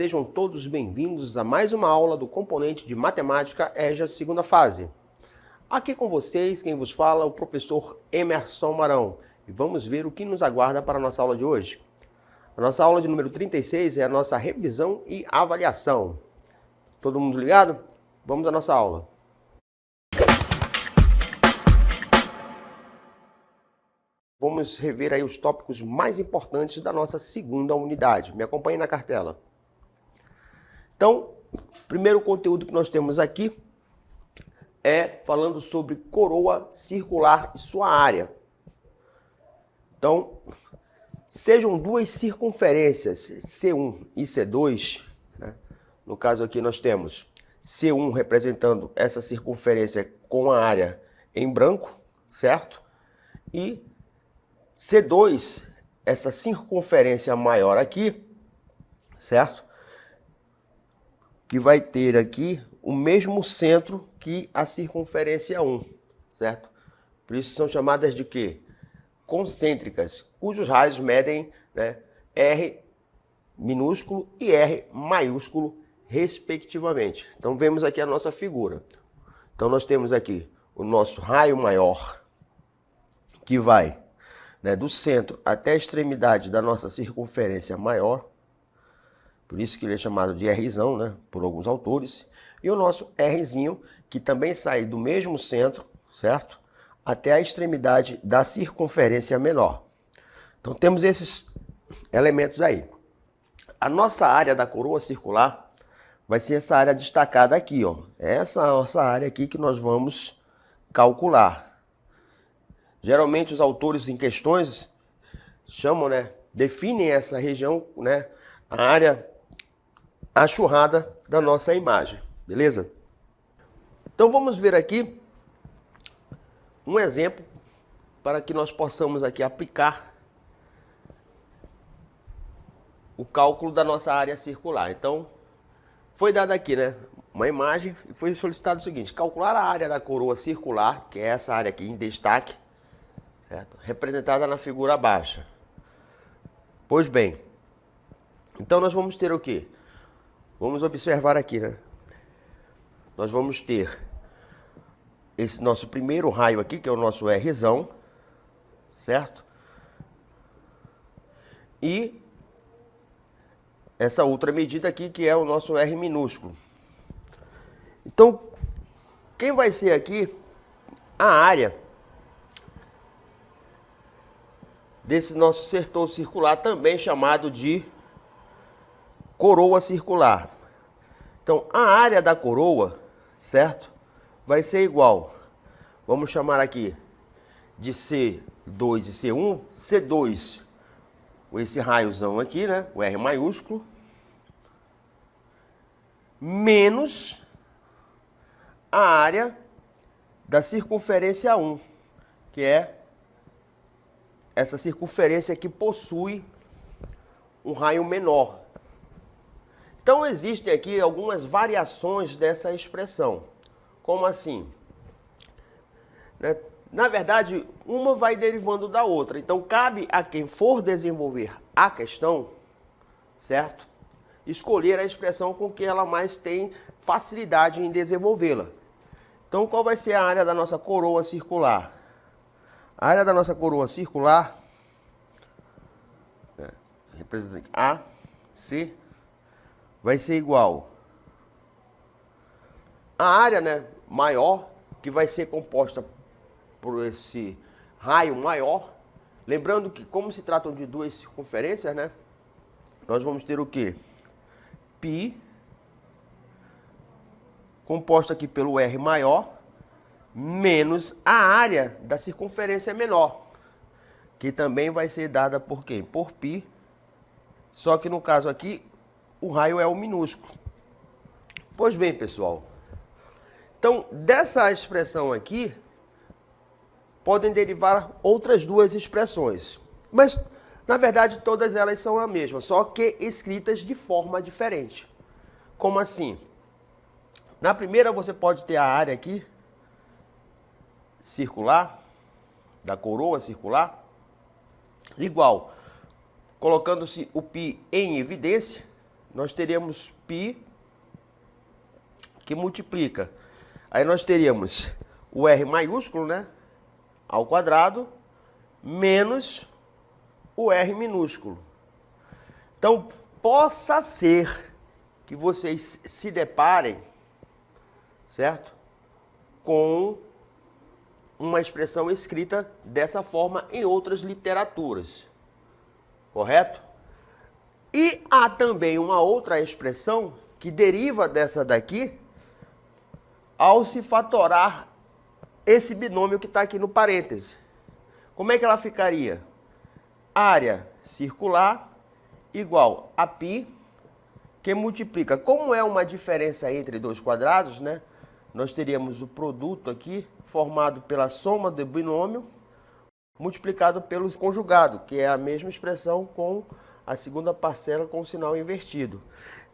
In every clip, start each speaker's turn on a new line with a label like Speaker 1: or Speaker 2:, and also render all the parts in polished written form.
Speaker 1: sejam todos bem-vindos a mais uma aula do componente de matemática EJA segunda fase. Aqui com vocês, quem vos fala é o professor Emerson Marão e vamos ver o que nos aguarda para a nossa aula de hoje. A nossa aula de número 36 é a nossa revisão e avaliação. Todo mundo ligado? Vamos à nossa aula. Vamos rever aí os tópicos mais importantes da nossa segunda unidade. Me acompanhe na cartela. Então, o primeiro conteúdo que nós temos aqui é falando sobre coroa circular e sua área. Então, sejam duas circunferências, C1 e C2, né? No caso aqui nós temos C1 representando essa circunferência com a área em branco, certo? E C2, essa circunferência maior aqui, certo? Que vai ter aqui o mesmo centro que a circunferência 1, certo? Por isso são chamadas de quê? Concêntricas, cujos raios medem, né, R minúsculo e R maiúsculo, respectivamente. Então vemos aqui a nossa figura. Então nós temos aqui o nosso raio maior, que vai, né, do centro até a extremidade da nossa circunferência maior, por isso que ele é chamado de Rzão, né, por alguns autores, e o nosso Rzinho, que também sai do mesmo centro, certo, até a extremidade da circunferência menor. Então temos esses elementos aí. A nossa área da coroa circular vai ser essa área destacada aqui, ó. Essa nossa área aqui que nós vamos calcular. Geralmente os autores em questões chamam, né, definem essa região, né, a área achurrada da nossa imagem, beleza? Então vamos ver aqui um exemplo para que nós possamos aqui aplicar o cálculo da nossa área circular. Então, foi dado aqui, né, uma imagem e foi solicitado o seguinte: calcular a área da coroa circular, que é essa área aqui em destaque, certo? Representada na figura abaixo. Pois bem, então nós vamos ter o quê? Vamos observar aqui, né? Nós vamos ter esse nosso primeiro raio aqui, que é o nosso Rzão, certo? E essa outra medida aqui, que é o nosso R minúsculo. Então, quem vai ser aqui a área desse nosso setor circular, também chamado de coroa circular. Então, a área da coroa, certo, vai ser igual, vamos chamar aqui de C2 e C1, C2, com esse raiozão aqui, né, o R maiúsculo, menos a área da circunferência 1, que é essa circunferência que possui um raio menor. Então existem aqui algumas variações dessa expressão. Como assim? Né? Na verdade, uma vai derivando da outra. Então cabe a quem for desenvolver a questão, certo? Escolher a expressão com que ela mais tem facilidade em desenvolvê-la. Então qual vai ser a área da nossa coroa circular? A área da nossa coroa circular, representa aqui, AC, vai ser igual a área, né, maior, que vai ser composta por esse raio maior. Lembrando que, como se tratam de duas circunferências, né, nós vamos ter o quê? Π, composto aqui pelo R maior, menos a área da circunferência menor, que também vai ser dada por quem? Por π, só que no caso aqui, o raio é o minúsculo. Pois bem, pessoal, então dessa expressão aqui, podem derivar outras duas expressões, mas na verdade todas elas são a mesma, só que escritas de forma diferente. Como assim? Na primeira você pode ter a área aqui, circular, da coroa circular, igual, colocando-se o π em evidência, nós teríamos π que multiplica. Aí nós teríamos o R maiúsculo, né, ao quadrado, menos o R minúsculo. Então, possa ser que vocês se deparem, certo? Com uma expressão escrita dessa forma em outras literaturas, correto? E há também uma outra expressão que deriva dessa daqui ao se fatorar esse binômio que está aqui no parêntese. Como é que ela ficaria? Área circular igual a π, que multiplica. Como é uma diferença entre dois quadrados, né? Nós teríamos o produto aqui formado pela soma do binômio multiplicado pelo conjugado, que é a mesma expressão com a segunda parcela com o sinal invertido.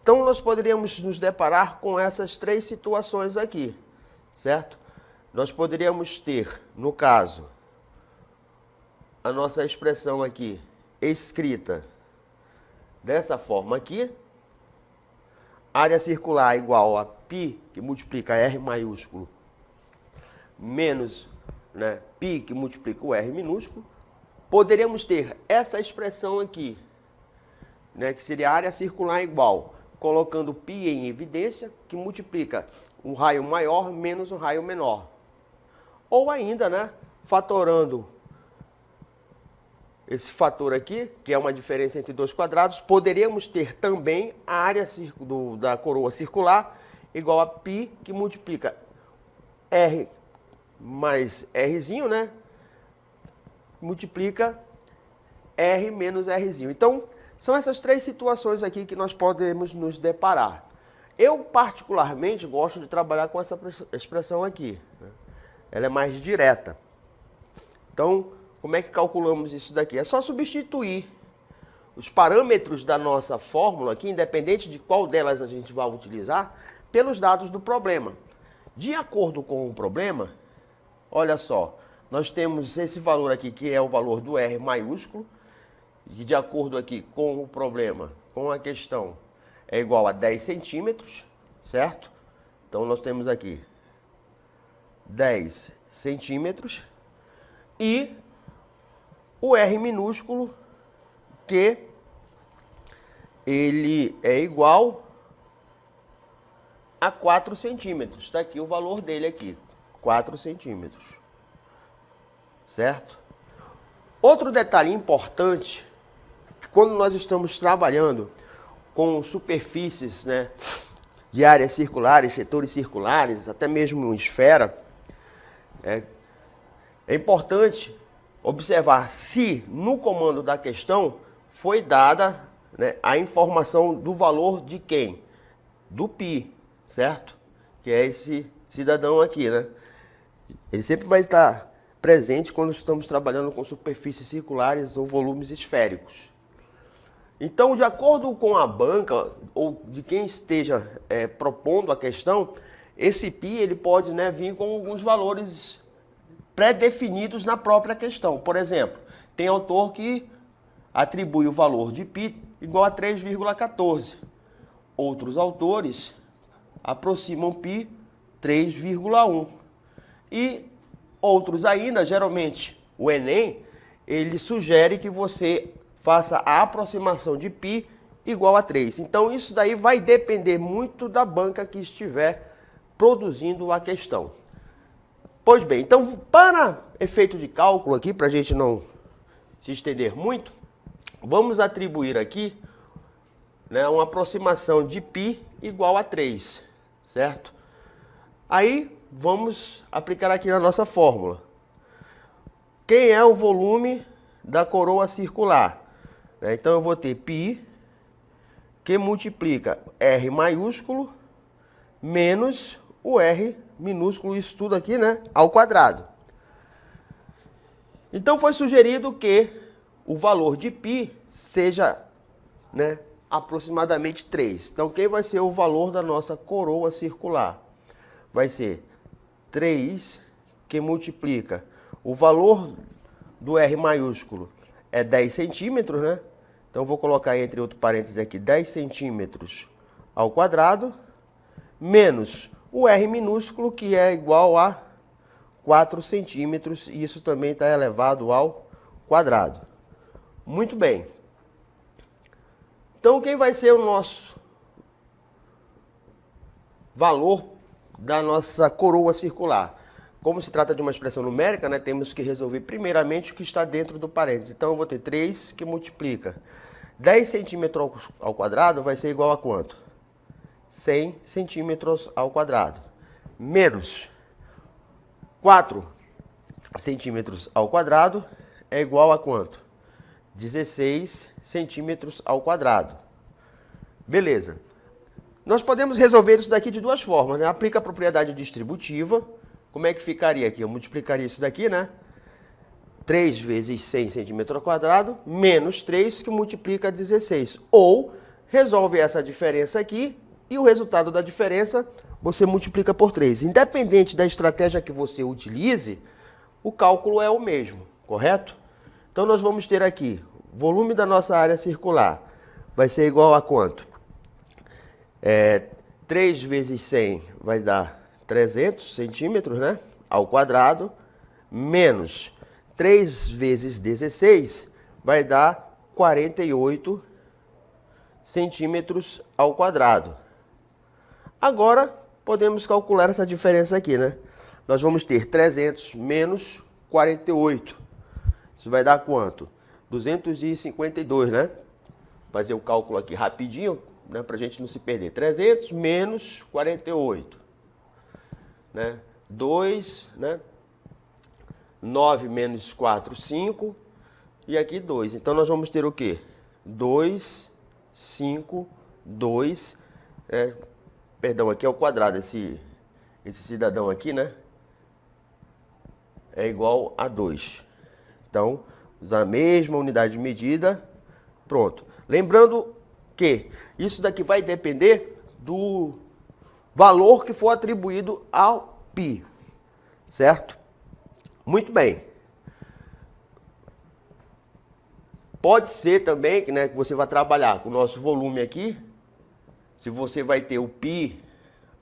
Speaker 1: Então, nós poderíamos nos deparar com essas três situações aqui, certo? Nós poderíamos ter, no caso, a nossa expressão aqui escrita dessa forma aqui, área circular igual a π, que multiplica R maiúsculo, menos, né, π, que multiplica o R minúsculo. Poderíamos ter essa expressão aqui, né, que seria área circular igual, colocando π em evidência, que multiplica um raio maior menos um raio menor. Ou ainda, né, fatorando esse fator aqui, que é uma diferença entre dois quadrados, poderíamos ter também a área da coroa circular igual a π, que multiplica R mais Rzinho, né? Multiplica R menos Rzinho. Então, são essas três situações aqui que nós podemos nos deparar. Eu, particularmente, gosto de trabalhar com essa expressão aqui, né? Ela é mais direta. Então, como é que calculamos isso daqui? É só substituir os parâmetros da nossa fórmula aqui, independente de qual delas a gente vai utilizar, pelos dados do problema. De acordo com o problema, olha só, nós temos esse valor aqui, que é o valor do R maiúsculo, e de acordo aqui com o problema, com a questão, é igual a 10 centímetros, certo? Então, nós temos aqui 10 centímetros e o R minúsculo, que ele é igual a 4 centímetros. Está aqui o valor dele aqui, 4 centímetros. Certo? Outro detalhe importante, que quando nós estamos trabalhando com superfícies, né, de áreas circulares, setores circulares, até mesmo esfera, é importante observar se no comando da questão foi dada, né, a informação do valor de quem? Do π, certo? Que é esse cidadão aqui, né? Ele sempre vai estar presente quando estamos trabalhando com superfícies circulares ou volumes esféricos. Então, de acordo com a banca ou de quem esteja propondo a questão, esse π ele pode, né, vir com alguns valores pré-definidos na própria questão. Por exemplo, tem autor que atribui o valor de π igual a 3,14. Outros autores aproximam π 3,1. E outros ainda, geralmente o Enem, ele sugere que você faça a aproximação de π igual a 3. Então isso daí vai depender muito da banca que estiver produzindo a questão. Pois bem, então para efeito de cálculo aqui, para a gente não se estender muito, vamos atribuir aqui, né, uma aproximação de π igual a 3, certo? Aí vamos aplicar aqui na nossa fórmula. Quem é o volume da coroa circular? Então eu vou ter π, que multiplica R maiúsculo menos o R minúsculo, isso tudo aqui, né, ao quadrado. Então foi sugerido que o valor de π seja, né, aproximadamente 3. Então quem vai ser o valor da nossa coroa circular? Vai ser 3, que multiplica o valor do R maiúsculo é 10 centímetros, né? Então, vou colocar entre outro parênteses aqui 10 centímetros ao quadrado, menos o R minúsculo, que é igual a 4 centímetros, e isso também está elevado ao quadrado. Muito bem. Então, quem vai ser o nosso valor da nossa coroa circular? Como se trata de uma expressão numérica, né, temos que resolver primeiramente o que está dentro do parênteses. Então, eu vou ter 3 que multiplica 10 centímetros ao quadrado vai ser igual a quanto? 100 centímetros ao quadrado. Menos 4 centímetros ao quadrado é igual a quanto? 16 centímetros ao quadrado. Beleza. Nós podemos resolver isso daqui de duas formas, né? Aplica a propriedade distributiva. Como é que ficaria aqui? Eu multiplicaria isso daqui, né? 3 vezes 100 centímetros ao quadrado, menos 3, que multiplica 16. Ou, resolve essa diferença aqui, e o resultado da diferença você multiplica por 3. Independente da estratégia que você utilize, o cálculo é o mesmo, correto? Então, nós vamos ter aqui, o volume da nossa área circular vai ser igual a quanto? 3 vezes 100 vai dar 300 centímetros, né, ao quadrado, menos 3 vezes 16 vai dar 48 centímetros ao quadrado. Agora, podemos calcular essa diferença aqui, né? Nós vamos ter 300 menos 48. Isso vai dar quanto? 252, né? Vou fazer o cálculo aqui rapidinho, né, para a gente não se perder. 300 menos 48. Né? 2, né? 9 menos 4, 5. E aqui 2. Então, nós vamos ter o quê? 2, 5, 2. Perdão, aqui é o quadrado. Esse cidadão aqui, né? É igual a 2. Então, usar a mesma unidade de medida. Pronto. Lembrando que isso daqui vai depender do valor que for atribuído ao π, certo? Muito bem. Pode ser também que, né, que você vai trabalhar com o nosso volume aqui. Se você vai ter o π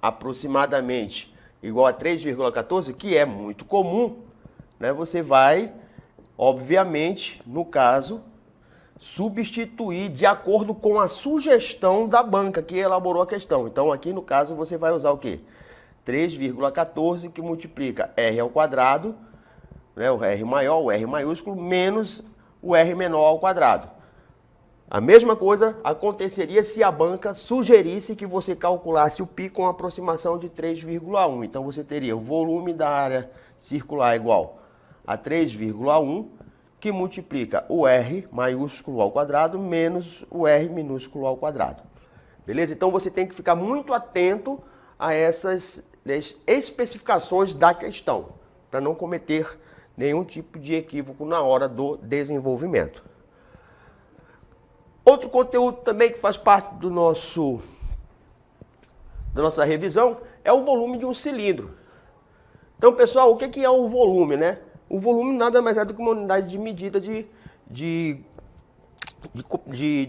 Speaker 1: aproximadamente igual a 3,14, que é muito comum, né, você vai, obviamente, no caso, substituir de acordo com a sugestão da banca que elaborou a questão. Então, aqui no caso, você vai usar o quê? 3,14 que multiplica R ao quadrado, né, o R maior, o R maiúsculo, menos o R menor ao quadrado. A mesma coisa aconteceria se a banca sugerisse que você calculasse o π com aproximação de 3,1. Então, você teria o volume da área circular igual a 3,1, que multiplica o R maiúsculo ao quadrado menos o R minúsculo ao quadrado. Beleza? Então, você tem que ficar muito atento a essas especificações da questão, para não cometer nenhum tipo de equívoco na hora do desenvolvimento. Outro conteúdo também que faz parte da nossa revisão é o volume de um cilindro. Então, pessoal, o que é o volume, né? O volume nada mais é do que uma unidade de medida de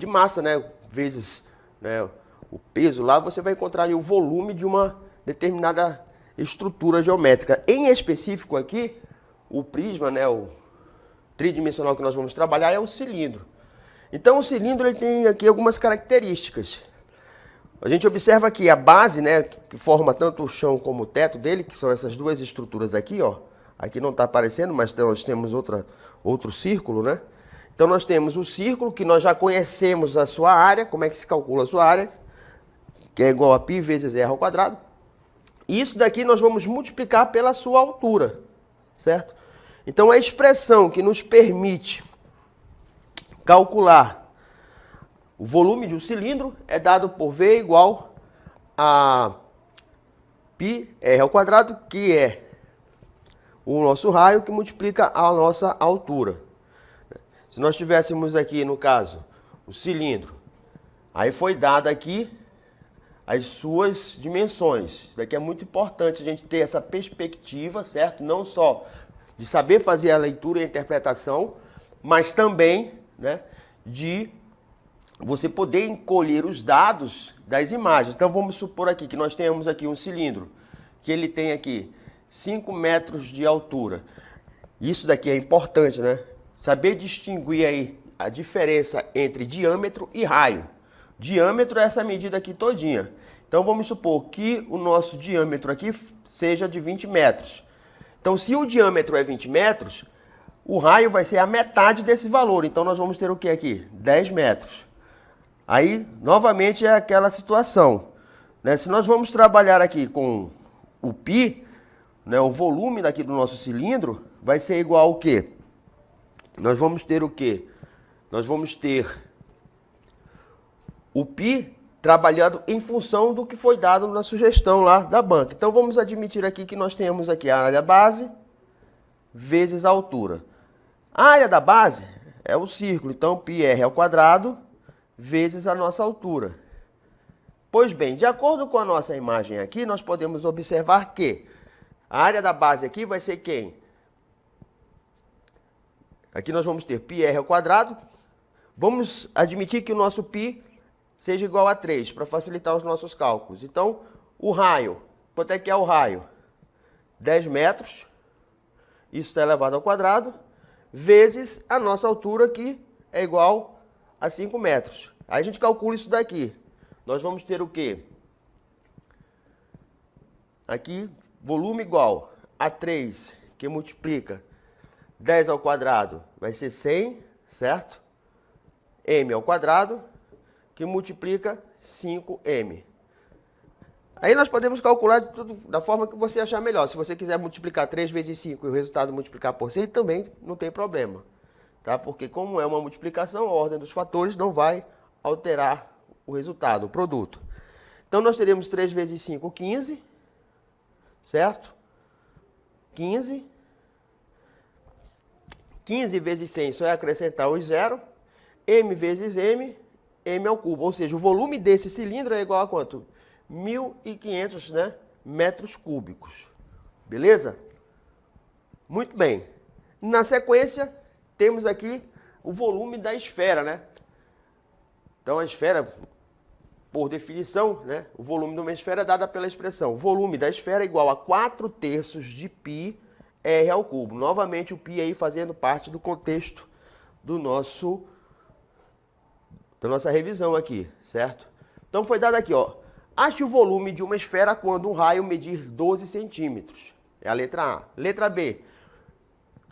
Speaker 1: massa, né? Vezes, né, o peso lá, você vai encontrar ali o volume de uma determinada estrutura geométrica. Em específico aqui, o prisma, né, o tridimensional que nós vamos trabalhar é o cilindro. Então, o cilindro ele tem aqui algumas características. A gente observa aqui a base, né, que forma tanto o chão como o teto dele, que são essas duas estruturas aqui, ó. Aqui não está aparecendo, mas nós temos outro círculo, né? Então, nós temos o círculo, que nós já conhecemos a sua área. Como é que se calcula a sua área? Que é igual a π vezes r ao quadrado. E isso daqui nós vamos multiplicar pela sua altura, certo? Então, a expressão que nos permite calcular o volume de um cilindro é dado por V igual a π r ao quadrado, que é o nosso raio, que multiplica a nossa altura. Se nós tivéssemos aqui, no caso, o cilindro, aí foi dado aqui as suas dimensões. Isso daqui é muito importante a gente ter essa perspectiva, certo? Não só de saber fazer a leitura e a interpretação, mas também, né, de você poder colher os dados das imagens. Então vamos supor aqui que nós tenhamos aqui um cilindro, que ele tem aqui 5 metros de altura. Isso daqui é importante, né? Saber distinguir aí a diferença entre diâmetro e raio. Diâmetro é essa medida aqui todinha. Então vamos supor que o nosso diâmetro aqui seja de 20 metros. Então se o diâmetro é 20 metros, o raio vai ser a metade desse valor. Então nós vamos ter o que aqui? 10 metros. Aí, novamente, é aquela situação, né? Se nós vamos trabalhar aqui com o π, né, o volume daqui do nosso cilindro vai ser igual ao quê? Nós vamos ter o quê? Nós vamos ter o π trabalhado em função do que foi dado na sugestão lá da banca. Então vamos admitir aqui que nós temos aqui a área base vezes a altura. A área da base é o círculo, então πr ao quadrado vezes a nossa altura. Pois bem, de acordo com a nossa imagem aqui, nós podemos observar que a área da base aqui vai ser quem? Aqui nós vamos ter πr ao quadrado. Vamos admitir que o nosso π seja igual a 3, para facilitar os nossos cálculos. Então, o raio, quanto é que é o raio? 10 metros, isso está elevado ao quadrado, vezes a nossa altura, que é igual a 5 metros. Aí a gente calcula isso daqui. Nós vamos ter o quê? Aqui, volume igual a 3, que multiplica 10 ao quadrado, vai ser 100, certo? M ao quadrado, que multiplica 5m. Aí nós podemos calcular tudo da forma que você achar melhor. Se você quiser multiplicar 3 vezes 5 e o resultado multiplicar por 100, também não tem problema. Tá? Porque como é uma multiplicação, a ordem dos fatores não vai alterar o resultado, o produto. Então nós teríamos 3 vezes 5, 15, certo? 15. 15 vezes 100, só é acrescentar os zero. M vezes M, M ao cubo. Ou seja, o volume desse cilindro é igual a quanto? 1.500, né, metros cúbicos. Beleza? Muito bem. Na sequência, temos aqui o volume da esfera, né? Então, a esfera, por definição, né, o volume de uma esfera é dada pela expressão volume da esfera igual a 4/3 de πr ao cubo. Novamente, o π aí fazendo parte do contexto da nossa revisão aqui, certo? Então, foi dado aqui, ó. Ache o volume de uma esfera quando um raio medir 12 centímetros. É a letra A. Letra B.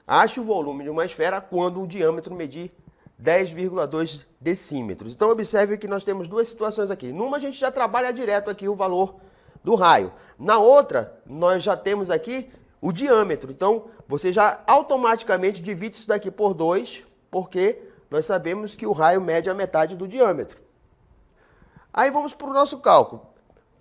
Speaker 1: Ache o volume de uma esfera quando o diâmetro medir 10,2 decímetros. Então, observe que nós temos duas situações aqui. Numa, a gente já trabalha direto aqui o valor do raio. Na outra, nós já temos aqui o diâmetro. Então, você já automaticamente divide isso daqui por 2, porque nós sabemos que o raio mede a metade do diâmetro. Aí vamos para o nosso cálculo.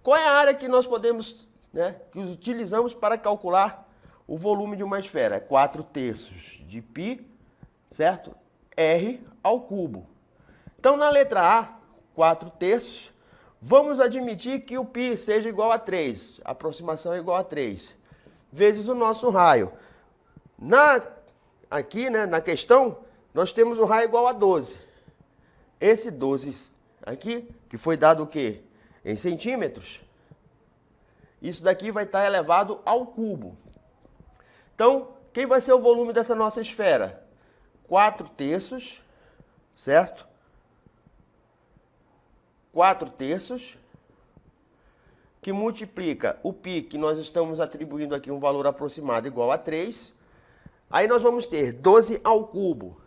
Speaker 1: Qual é a área que nós podemos, né, que utilizamos para calcular o volume de uma esfera? É 4/3 de π, certo? R ao cubo. Então, na letra A, 4/3, vamos admitir que o π seja igual a 3. A aproximação é igual a 3. Vezes o nosso raio. Aqui, né, na questão, nós temos o raio igual a 12. Esse 12 aqui, que foi dado o quê? Em centímetros. Isso daqui vai estar elevado ao cubo. Então, quem vai ser o volume dessa nossa esfera? 4/3, certo? 4/3, que multiplica o π, que nós estamos atribuindo aqui um valor aproximado igual a 3. Aí nós vamos ter 12 ao cubo.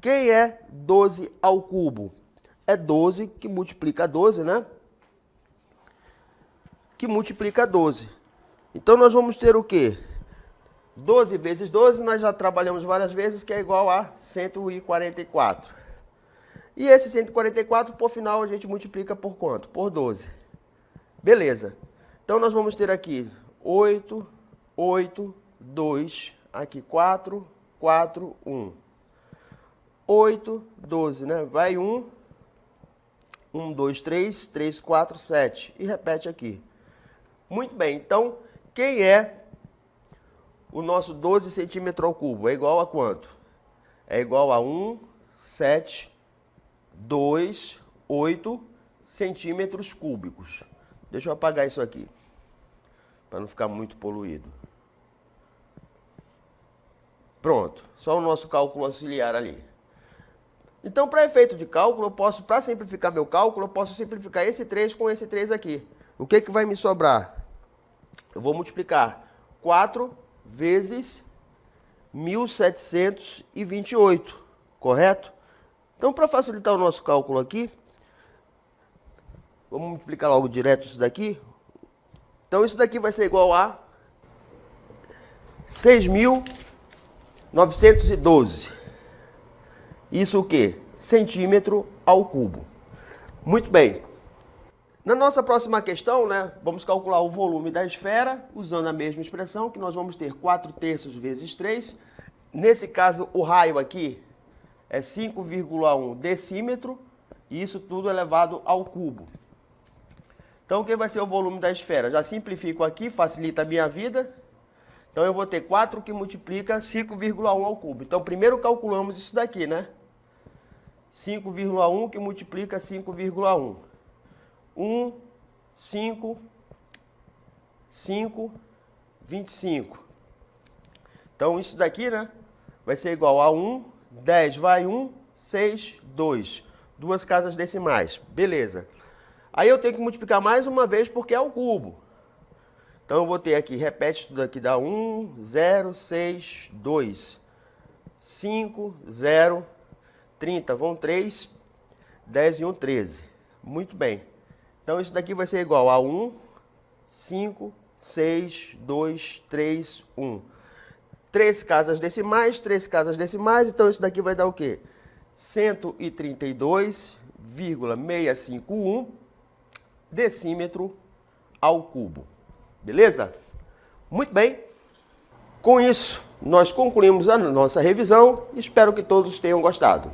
Speaker 1: Quem é 12 ao cubo? É 12 que multiplica 12, né? Que multiplica 12. Então, nós vamos ter o quê? 12 vezes 12, nós já trabalhamos várias vezes, que é igual a 144. E esse 144, por final, a gente multiplica por quanto? Por 12. Beleza. Então, nós vamos ter aqui 8, 8, 2, aqui 4, 4, 1. 8, 12, né? Vai 1, 1, 2, 3, 3, 4, 7. E repete aqui. Muito bem, então, quem é o nosso 12 centímetros ao cubo? É igual a quanto? É igual a 1, 7, 1,28 centímetros cúbicos. Deixa eu apagar isso aqui, para não ficar muito poluído. Pronto, só o nosso cálculo auxiliar ali. Então, para efeito de cálculo, eu posso, para simplificar meu cálculo, eu posso simplificar esse 3 com esse 3 aqui. O que que vai me sobrar? Eu vou multiplicar 4 vezes 1.728, correto? Então, para facilitar o nosso cálculo aqui, vamos multiplicar logo direto isso daqui. Então, isso daqui vai ser igual a 6.912. Isso o quê? Centímetro ao cubo. Muito bem. Na nossa próxima questão, né, vamos calcular o volume da esfera, usando a mesma expressão, que nós vamos ter 4/3 vezes 3. Nesse caso, o raio aqui é 5,1 decímetro, e isso tudo elevado ao cubo. Então, o que vai ser o volume da esfera? Já simplifico aqui, facilita a minha vida. Então, eu vou ter 4 que multiplica 5,1 ao cubo. Então, primeiro calculamos isso daqui, né? 5,1 que multiplica 5,1. 1, 5, 5, 25. Então, isso daqui, né, vai ser igual a 1, 10 vai 1, 6, 2. Duas casas decimais. Beleza. Aí eu tenho que multiplicar mais uma vez porque é o cubo. Então, eu vou ter aqui, repete tudo aqui, dá 1, 0, 6, 2, 5, 0, 30, vão 3, 10 e 1, 13. Muito bem. Então, isso daqui vai ser igual a 1, 5, 6, 2, 3, 1. 3 casas decimais, então isso daqui vai dar o quê? 132,651 decímetro ao cubo. Beleza? Muito bem. Com isso, nós concluímos a nossa revisão. Espero que todos tenham gostado.